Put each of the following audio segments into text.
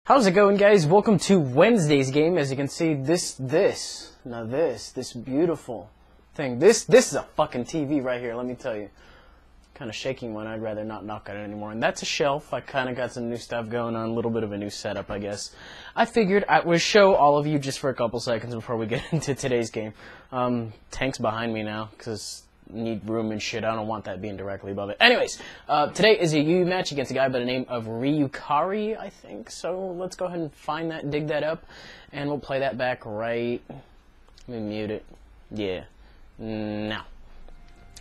How's it going, guys? Welcome to Wednesday's game. As you can see, this beautiful thing. This is a fucking TV right here, let me tell you. Kind of shaking one. I'd rather not knock on it anymore. And that's a shelf. I kind of got some new stuff going on, a little bit of a new setup, I guess. I figured I would show all of you just for a couple seconds before we get into today's game. Tank's behind me now, because need room and shit. I don't want that being directly above it. Anyways, today is a UU match against a guy by the name of Rykurai, I think. So let's go ahead and find that, dig that up, and we'll play that back right. Let me mute it. Yeah. Now.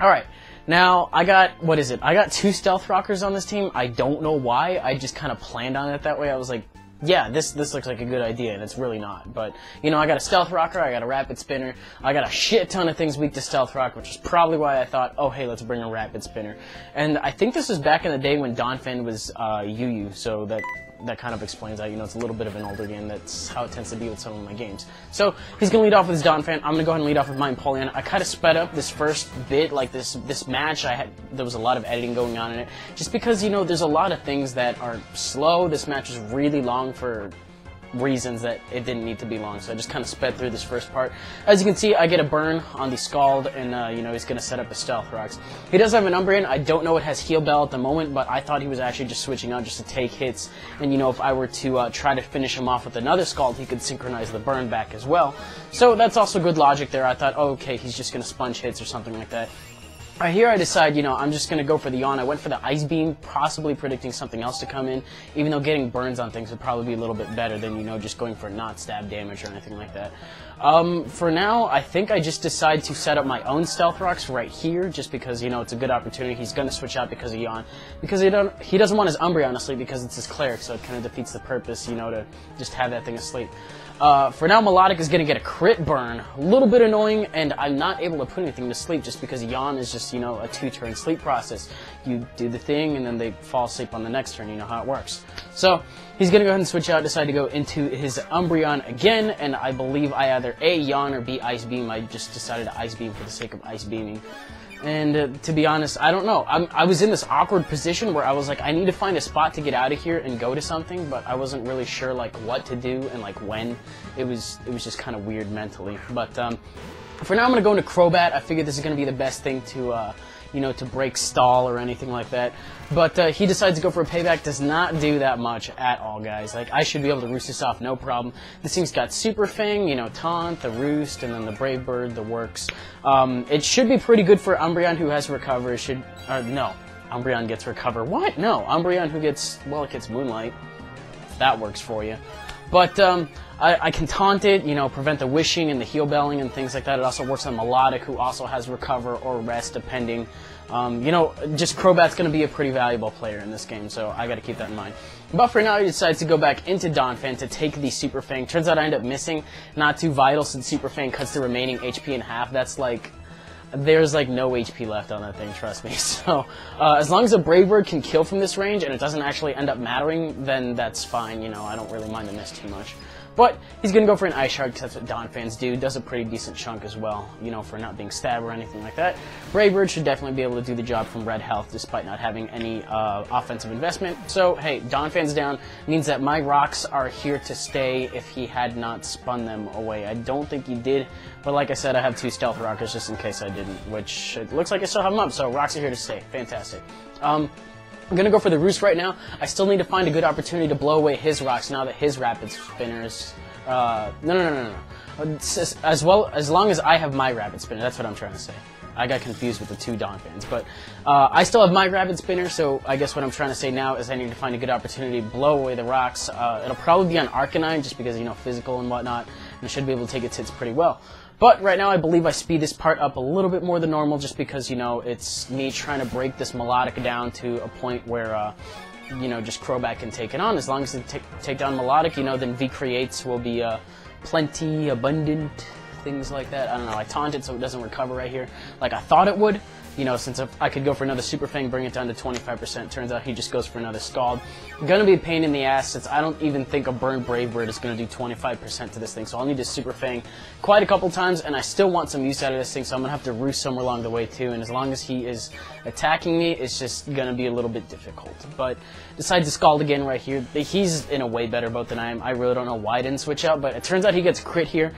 Alright. Now, I got, what is it? I got 2 stealth rockers on this team. I don't know why. I just kind of planned on it that way. I was like, yeah, this looks like a good idea, and it's really not. But, you know, I got a stealth rocker, I got a rapid spinner, I got a shit ton of things weak to stealth rock, which is probably why I thought, oh, hey, let's bring a rapid spinner. And I think this was back in the day when Donphan was UU, so that kind of explains that. You know, it's a little bit of an older game. That's how it tends to be with some of my games. So he's going to lead off with his Donphan. I'm going to go ahead and lead off with my Empoleon. I kind of sped up this first bit, like this match. There was a lot of editing going on in it, just because, you know, there's a lot of things that are slow. This match is really long for reasons that it didn't need to be long, so I just kind of sped through this first part. As you can see, I get a burn on the Scald, and you know, he's going to set up his Stealth Rocks. He does have an Umbreon. I don't know it has Heal Bell at the moment, but I thought he was actually just switching out just to take hits, and you know, if I were to try to finish him off with another Scald, he could synchronize the burn back as well. So that's also good logic there. I thought, oh, okay, he's just going to sponge hits or something like that. Right here I decide, you know, I'm just going to go for the yawn. I went for the Ice Beam, possibly predicting something else to come in, even though getting burns on things would probably be a little bit better than, you know, just going for not stab damage or anything like that. For now, I think I just decide to set up my own Stealth Rocks right here, just because, you know, it's a good opportunity. He's going to switch out because of yawn, because he doesn't want his Umbreon asleep because it's his Cleric, so it kind of defeats the purpose, you know, to just have that thing asleep. For now, Melodic is going to get a crit burn. A little bit annoying, and I'm not able to put anything to sleep just because Yawn is just, you know, a 2-turn sleep process. You do the thing, and then they fall asleep on the next turn. You know how it works. So, he's going to go ahead and switch out, decide to go into his Umbreon again, and I believe I either A, Yawn, or B, Ice Beam. I just decided to Ice Beam for the sake of Ice Beaming. And to be honest, I don't know. I was in this awkward position where I was like, I need to find a spot to get out of here and go to something, but I wasn't really sure like what to do and like when. It was just kind of weird mentally. But for now, I'm gonna go into Crobat. I figured this is gonna be the best thing to you know, to break stall or anything like that. But he decides to go for a payback. Does not do that much at all, guys. Like, I should be able to roost this off, no problem. This thing's got Super Fang, you know, Taunt, the Roost, and then the Brave Bird, the works. It should be pretty good for Umbreon, who has Recover. It should, no, Umbreon gets Recover. What? No, Umbreon, who gets, well, it gets Moonlight, if that works for you. But I can taunt it, you know, prevent the wishing and the heal belling and things like that. It also works on Melodic, who also has Recover or Rest, depending. You know, just Crobat's going to be a pretty valuable player in this game, so I got to keep that in mind. But for now, he decides to go back into Donphan to take the Super Fang. Turns out I end up missing. Not too vital, since Super Fang cuts the remaining HP in half. That's like, there's like no HP left on that thing, trust me. So, as long as a Brave Bird can kill from this range and it doesn't actually end up mattering, then that's fine, you know, I don't really mind the miss too much. But he's going to go for an Ice Shard because that's what Donphans do. Does a pretty decent chunk as well, you know, for not being stabbed or anything like that. Brave Bird should definitely be able to do the job from red health despite not having any offensive investment. So, hey, Donphan's down means that my rocks are here to stay if he had not spun them away. I don't think he did, but like I said, I have 2 Stealth Rockers just in case I didn't, which it looks like I still have them up, so rocks are here to stay. Fantastic. I'm going to go for the Roost right now. I still need to find a good opportunity to blow away his rocks now that his Rapid Spinners... No. As long as I have my Rapid Spinner, that's what I'm trying to say. I got confused with the 2 Donphans, but I still have my Rapid Spinner, so I guess what I'm trying to say now is I need to find a good opportunity to blow away the rocks. It'll probably be on Arcanine, just because, you know, physical and whatnot, and I should be able to take its hits pretty well. But right now, I believe I speed this part up a little bit more than normal, just because, you know, it's me trying to break this Melodic down to a point where, you know, just Crobat can take it on. As long as they take down Melodic, you know, then V Creates will be plenty, abundant, things like that. I don't know, I taunted so it doesn't recover right here like I thought it would, you know, since I could go for another Super Fang, bring it down to 25%. Turns out he just goes for another Scald. Gonna be a pain in the ass, since I don't even think a Burn Brave Bird is gonna do 25% to this thing. So I'll need to Super Fang quite a couple times, and I still want some use out of this thing, so I'm gonna have to roost somewhere along the way too. And as long as he is attacking me, it's just gonna be a little bit difficult. But decide to Scald again right here. He's in a way better boat than I am. I really don't know why I didn't switch out, but it turns out he gets crit here.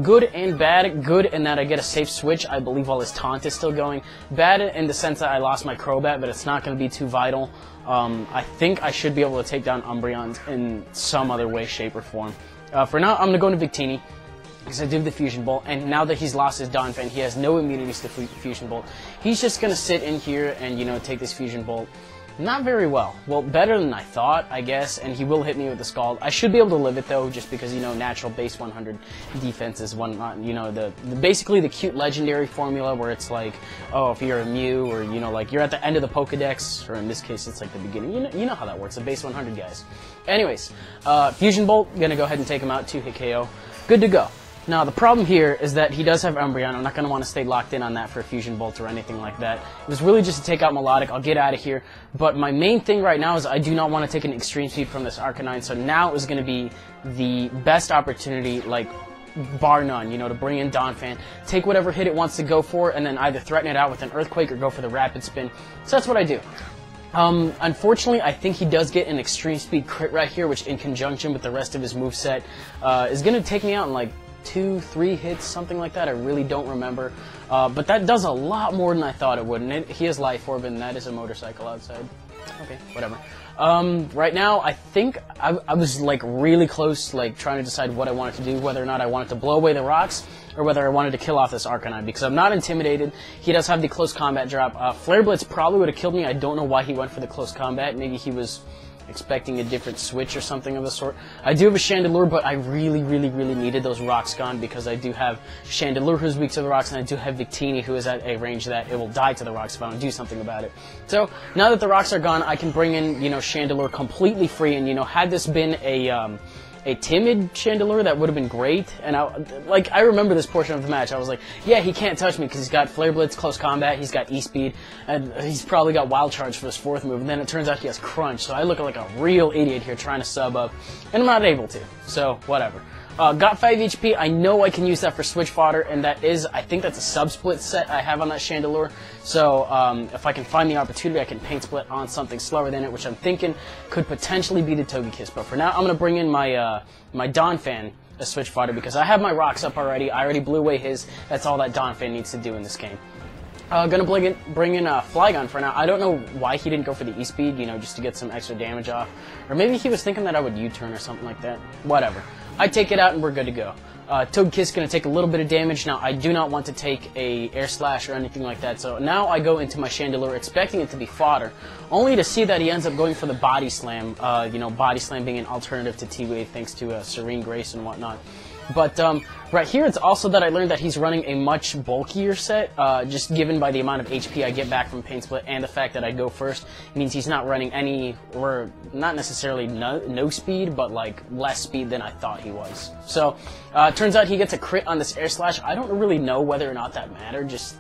Good and bad. Good in that I get a safe switch, I believe, while his taunt is still going. Bad in the sense that I lost my Crobat, but it's not going to be too vital. I think I should be able to take down Umbreons in some other way, shape, or form. For now, I'm going to go into Victini, because I do have the Fusion Bolt, and now that he's lost his Donphan, he has no immunities to Fusion Bolt. He's just going to sit in here and, you know, take this Fusion Bolt. Not very well. Well, better than I thought, I guess, and he will hit me with the Scald. I should be able to live it, though, just because, you know, natural base 100 defense is one, you know, basically the cute legendary formula where it's like, oh, if you're a Mew, or, you know, like, you're at the end of the Pokedex, or in this case, it's like the beginning. You know how that works, the base 100 guys. Anyways, Fusion Bolt, gonna go ahead and take him out, 2-hit KO. Good to go. Now, the problem here is that he does have Umbreon. I'm not going to want to stay locked in on that for a Fusion Bolt or anything like that. It was really just to take out Melodic. I'll get out of here. But my main thing right now is I do not want to take an Extreme Speed from this Arcanine, so now is going to be the best opportunity, like, bar none, you know, to bring in Donphan, take whatever hit it wants to go for, and then either threaten it out with an Earthquake or go for the Rapid Spin. So that's what I do. Unfortunately, I think he does get an Extreme Speed crit right here, which in conjunction with the rest of his moveset is going to take me out in, like, 2-3 hits, something like that. I really don't remember. But that does a lot more than I thought it would. And he has Life Orb, and that is a motorcycle outside. Okay, whatever. Right now, I think I was, like, really close, like, trying to decide what I wanted to do, whether or not I wanted to blow away the rocks, or whether I wanted to kill off this Arcanine, because I'm not intimidated. He does have the close combat drop. Flare Blitz probably would have killed me. I don't know why he went for the close combat. Maybe he was expecting a different switch or something of the sort. I do have a Chandelure, but I really needed those rocks gone, because I do have Chandelure, who's weak to the rocks, and I do have Victini, who is at a range that it will die to the rocks if I don't do something about it. So now that the rocks are gone, I can bring in, you know, Chandelure completely free, and, you know, had this been a timid Chandelure, that would have been great. And I remember this portion of the match. I was like, yeah, he can't touch me because he's got Flare Blitz, close combat, he's got E-Speed, and he's probably got Wild Charge for his 4th move. And then it turns out he has Crunch, so I look like a real idiot here trying to sub up, and I'm not able to. So whatever. Got 5 HP. I know I can use that for Switch Fodder, and that is, I think that's a sub-split set I have on that Chandelure. So if I can find the opportunity, I can Paint Split on something slower than it, which I'm thinking could potentially be the Togekiss. But for now, I'm going to bring in my my Donphan as Switch Fodder, because I have my rocks up already. I already blew away his. That's all that Donphan needs to do in this game. Gonna bring in Flygon for now. I don't know why he didn't go for the E-Speed, you know, just to get some extra damage off. Or maybe he was thinking that I would U-turn or something like that. Whatever. I take it out and we're good to go. Togekiss gonna take a little bit of damage. Now, I do not want to take a Air Slash or anything like that, so now I go into my Chandelure expecting it to be fodder, only to see that he ends up going for the Body Slam, you know, Body Slam being an alternative to T-Wave thanks to Serene Grace and whatnot. But right here, it's also that I learned that he's running a much bulkier set, just given by the amount of HP I get back from Paint Split, and the fact that I go first means he's not running any, or not necessarily no speed, but like less speed than I thought he was. So, turns out he gets a crit on this Air Slash. I don't really know whether or not that mattered, just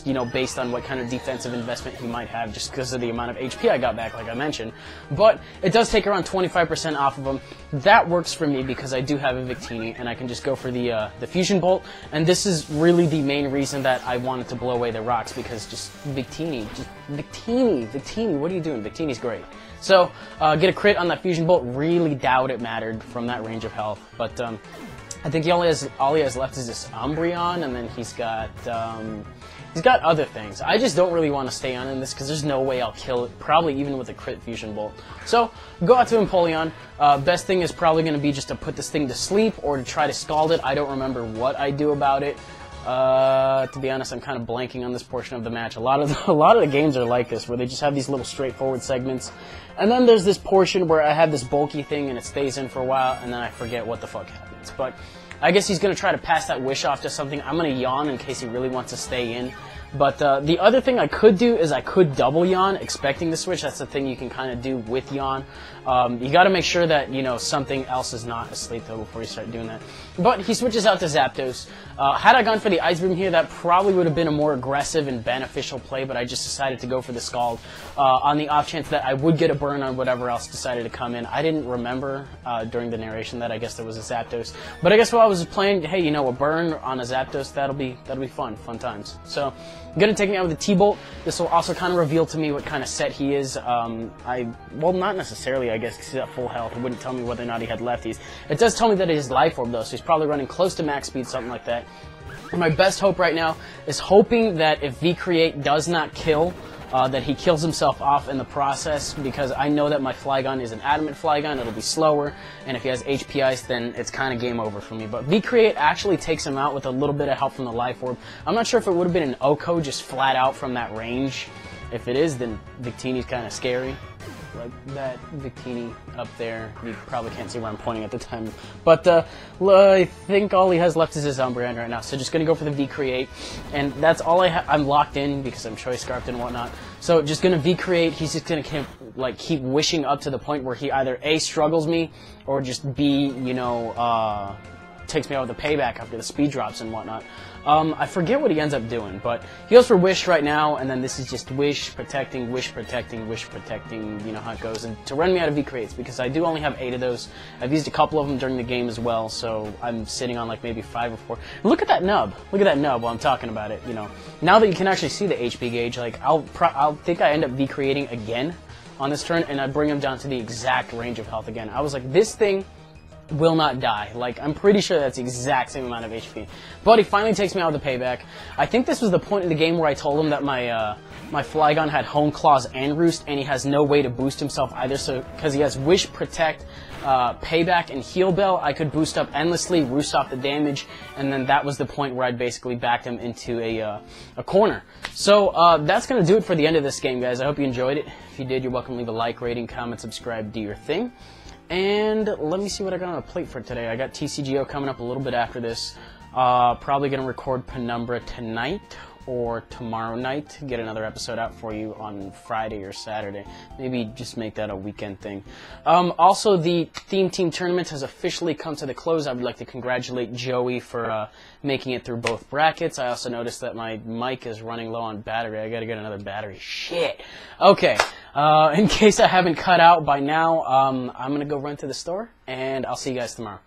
you know, based on what kind of defensive investment he might have, just because of the amount of HP I got back, like I mentioned. But it does take around 25% off of him. That works for me because I do have a Victini, and I can just go for the Fusion Bolt. And this is really the main reason that I wanted to blow away the rocks, because just Victini, what are you doing? Victini's great. So, get a crit on that Fusion Bolt. Really doubt it mattered from that range of health, but I think all he has left is this Umbreon, and then he's got other things. I just don't really want to stay on in this, because there's no way I'll kill it, probably even with a crit Fusion Bolt. So, go out to Empoleon. Best thing is probably going to be just to put this thing to sleep, or to try to scald it. I don't remember what I do about it. To be honest, I'm kind of blanking on this portion of the match. A lot of the games are like this, where they just have these little straightforward segments, and then there's this portion where I have this bulky thing and it stays in for a while, and then I forget what the fuck happens. But I guess he's going to try to pass that wish off to something. I'm going to yawn in case he really wants to stay in. But the other thing I could do is I could double yawn, expecting the switch. That's the thing you can kind of do with yawn. You got to make sure that, you know, something else is not asleep, though, before you start doing that. But he switches out to Zapdos. Had I gone for the Ice Beam here, that probably would have been a more aggressive and beneficial play, but I just decided to go for the Scald on the off chance that I would get a burn on whatever else decided to come in. I didn't remember during the narration that I guess there was a Zapdos. But I guess while I was playing, hey, you know, a burn on a Zapdos, that'll be fun times. So I'm going to take me out with the T-Bolt. This will also kind of reveal to me what kind of set he is. Well, not necessarily, I guess, because he's at full health. It wouldn't tell me whether or not he had lefties. It does tell me that it is Life Orb, though, so he's probably running close to max speed, something like that. My best hope right now is hoping that if V-Create does not kill, that he kills himself off in the process, because I know that my Flygon is an Adamant Flygon. It'll be slower, and if he has HP Ice, then it's kind of game over for me. But V-Create actually takes him out with a little bit of help from the Life Orb. I'm not sure if it would have been an Oko just flat out from that range. If it is, then Victini's kind of scary. Like that Victini up there. You probably can't see where I'm pointing at the time. But I think all he has left is his Umbreon right now. So just going to go for the V-Create. And that's all I have. I'm locked in because I'm Choice Scarfed and whatnot. So just going to V-Create. He's just going to keep wishing up to the point where he either A, struggles me, or just B, you know, takes me out with the payback after the speed drops and whatnot. I forget what he ends up doing, but he goes for Wish right now, and then this is just Wish, protecting, Wish, protecting, Wish, protecting, you know how it goes. And to run me out of V-Creates, because I do only have 8 of those. I've used a couple of them during the game as well, so I'm sitting on like maybe 5 or 4. Look at that nub. Look at that nub while I'm talking about it, you know. Now that you can actually see the HP gauge, like I'll think I end up V-Creating again on this turn, and I bring him down to the exact range of health again. I was like, this thing will not die. Like, I'm pretty sure that's the exact same amount of HP. But he finally takes me out of the payback. I think this was the point in the game where I told him that my my Flygon had Hone Claws and Roost, and he has no way to boost himself either. So, because he has Wish, Protect, Payback, and Heal Bell, I could boost up endlessly, roost off the damage, and then that was the point where I'd basically backed him into a corner. So, that's going to do it for the end of this game, guys. I hope you enjoyed it. If you did, you're welcome to leave a like, rating, comment, subscribe, do your thing. And let me see what I got on the plate for today. I got TCGO coming up a little bit after this. Probably going to record Penumbra tonight or tomorrow night. Get another episode out for you on Friday or Saturday. Maybe just make that a weekend thing. Also, the Theme Team Tournament has officially come to the close. I would like to congratulate Joey for making it through both brackets. I also noticed that my mic is running low on battery. I gotta get another battery. Shit. Okay. In case I haven't cut out by now, I'm gonna go run to the store, and I'll see you guys tomorrow.